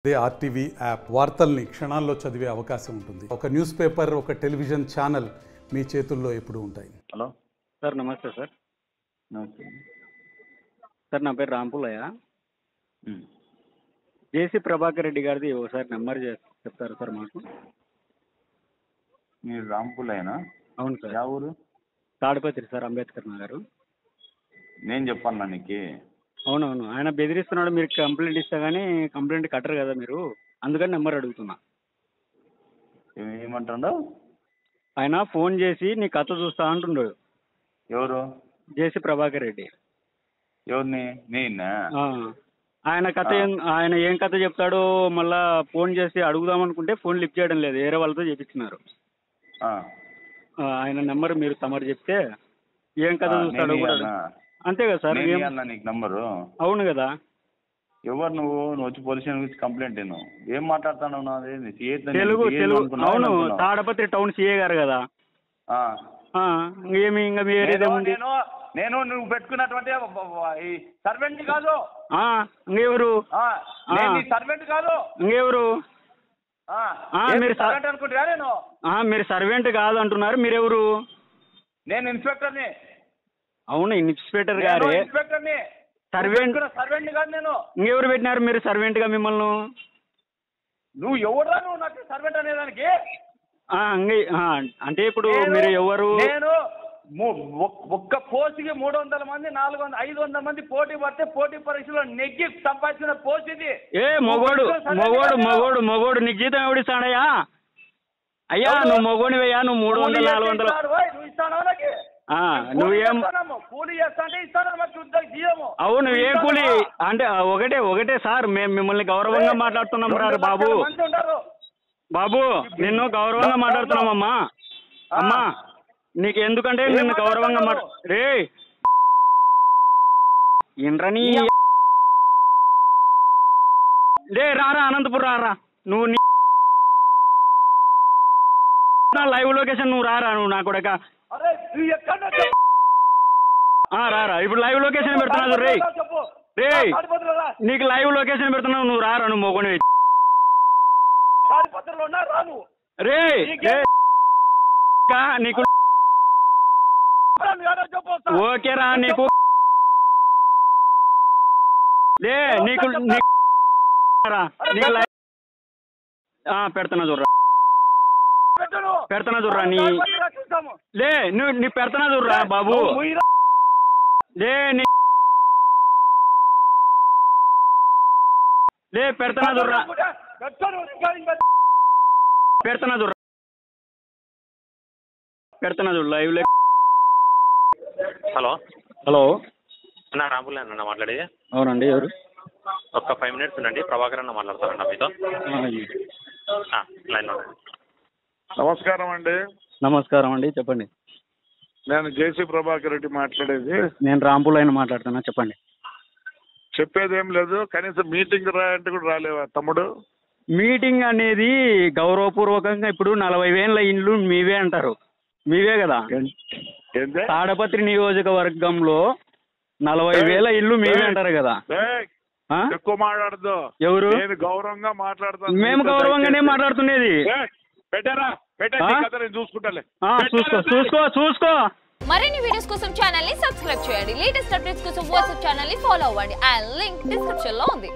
అదే RTV app వార్తల్ని క్షణాల్లో చదివే అవకాశం ఉంటుంది. ఒక న్యూస్ పేపర్, ఒక టెలివిజన్ ఛానల్ మీ చేతుల్లో ఎప్పుడూ ఉంటాయి. హలో సార్ నమస్తే సార్. నమస్తే. సార్ నా పేరు రాంపులయ్య. జేసీ ప్రభాకర్ రెడ్డి గారిది ఒకసారి నెంబర్ చెప్తారు సార్ మాకు? మీరు రాంపులేనా? అవును సార్. యా ఊరు? తాడిపత్రి సార్, అంబేద్కర్ నగర్. నేను చెప్పాను నీకు. అవునవును, ఆయన బెదిరిస్తున్నాడు. మీరు కంప్లైంట్ ఇస్తా కానీ కంప్లైంట్ కట్టరు కదా మీరు, అందుకని నెంబర్ అడుగుతున్నా. ఏమంటాడు ఆయన? ఫోన్ చేసి నీ కథ చూస్తా అంటున్నాడు. ఎవరు? జేసీ ప్రభాకర్ రెడ్డి. ఎవరిని? నేనా? ఆయన కథ ఆయన ఏం కథ చెప్తాడో మళ్ళా ఫోన్ చేసి అడుగుదాం అనుకుంటే ఫోన్ లిఫ్ట్ చేయడం లేదు, వేరే వాళ్ళతో చేపించినారు. ఆయన నెంబర్ మీరు తమరు చెప్తే ఏం కథ చూస్తాడో కూడా. అంతే కదా సార్? నీకు నంబరు? అవును కదా. ఎవరు నువ్వు? నువ్వు వచ్చి పోలీస్ స్టేషన్ గురించి కంప్లైంట్ ఏం మాట్లాడుతున్నావు? నాది తెలుగు. అవును, తాడపత్రి టౌన్ సిఏ గారు కదా. ఏమి ఇంకా వేరేదేముంది? నేను నువ్వు పెట్టుకున్నటువంటి సర్వెంట్ కాదు. ఇంకెవరు? సర్వెంట్ కాదు. ఇంకెవరు? అనుకుంటా నేను. మీరు సర్వెంట్ కాదు అంటున్నారు, మీరెవరు? నేను ఇన్స్పెక్టర్ని. అవును, ఇన్స్పెక్టర్ గారే. ఇన్స్పెక్టర్ని. సర్వెంట్ కాదు నేను. ఇంకెవరు పెట్టినారు మీరు సర్వెంట్ గా మిమ్మల్ని? నువ్వు ఎవరురా నువ్వు నాకు సర్వెంట్ అనేదానికి? అంటే ఇప్పుడు మీరు ఎవరు? నేను ఒక్క పోస్ట్కి 300 మంది 400 500 మంది పోటీ పడితే పోటీ పరీక్షలో నెగ్గి సంపాదించిన పోస్ట్ ఇది. మొగోడు నీకు జీతం ఎవడిస్తాడయ్యా? అయ్యా నువ్వు మొగోనివయ్యా, నువ్వు 300 400 నువ్వు ఇస్తాను. నువ్వేం కూలీ చేస్తా అంటే ఇస్తాను. అవును, ఏ కూలీ అంటే ఒకటే సార్, మేము మిమ్మల్ని గౌరవంగా మాట్లాడుతున్నాం రా బాబు. బాబు నిన్ను గౌరవంగా మాట్లాడుతున్నామమ్మా. అమ్మా నీకు ఎందుకంటే నిన్ను గౌరవంగా రే ఇంద్రని రే రారా అనంతపురం రారా. నువ్వు లైవ్ లొకేషన్ నువ్వు రారా. నువ్వు నా కూడా రారా. ఇప్పుడు లైవ్ లొకేషన్ పెడుతున్నావు రే. నీకు లైవ్ లొకేషన్ పెడుతున్నావు, నువ్వు రారా. నువ్వు మొగని రే నీకు ఓకేరా. నీకు లే నీకు పెడుతున్నా చూడరా. నీ లే నీ పెడుతున్నా చూడరా బాబు. లే లే పెడుతున్నా చూడరా. పెడుతున్నా చూడు లైవ్ లో. హలో హలో అన్న, రాంపులే అన్న మాట్లాడేది? అవునండి. ఎవరు? ఒక్క 5 minutes ఉండండి, ప్రభాకర్ అన్న మాట్లాడతారన్న మీతో. లైన్లో ఉండండి. నమస్కారం అండి. నమస్కారం అండి, చెప్పండి. నేను జేసీ ప్రభాకర్ రెడ్డి మాట్లాడేది. నేను రాంపులైన మాట్లాడుతున్నా, చెప్పండి. చెప్పేది ఏం లేదు, కనీసం మీటింగ్ రాయంటే కూడా రాలేవా తమ్ముడు? మీటింగ్ అనేది గౌరవపూర్వకంగా ఇప్పుడు 40,000 ఇండ్లు మీవే అంటారు, మీవే కదా. తాడపత్రి నియోజకవర్గంలో 40,000 ఇల్లు మీవే అంటారు కదా. ఎక్కువ మాట్లాడదు. ఎవరు? నేను గౌరవంగా మాట్లాడుతాను. మేము గౌరవంగానే మాట్లాడుతున్నది. చూసుకుంటాలే. చూసుకో. మరిన్ని వీడియోస్ కోసం ఛానల్ ని సబ్స్క్రైబ్ చేయండి. లేటెస్ట్ అప్డేట్స్ కోసం వాట్సాప్ ఛానల్ ని ఫాలో అవ్వండి. అండ్ లింక్ డిస్క్రిప్షన్ లో ఉంది.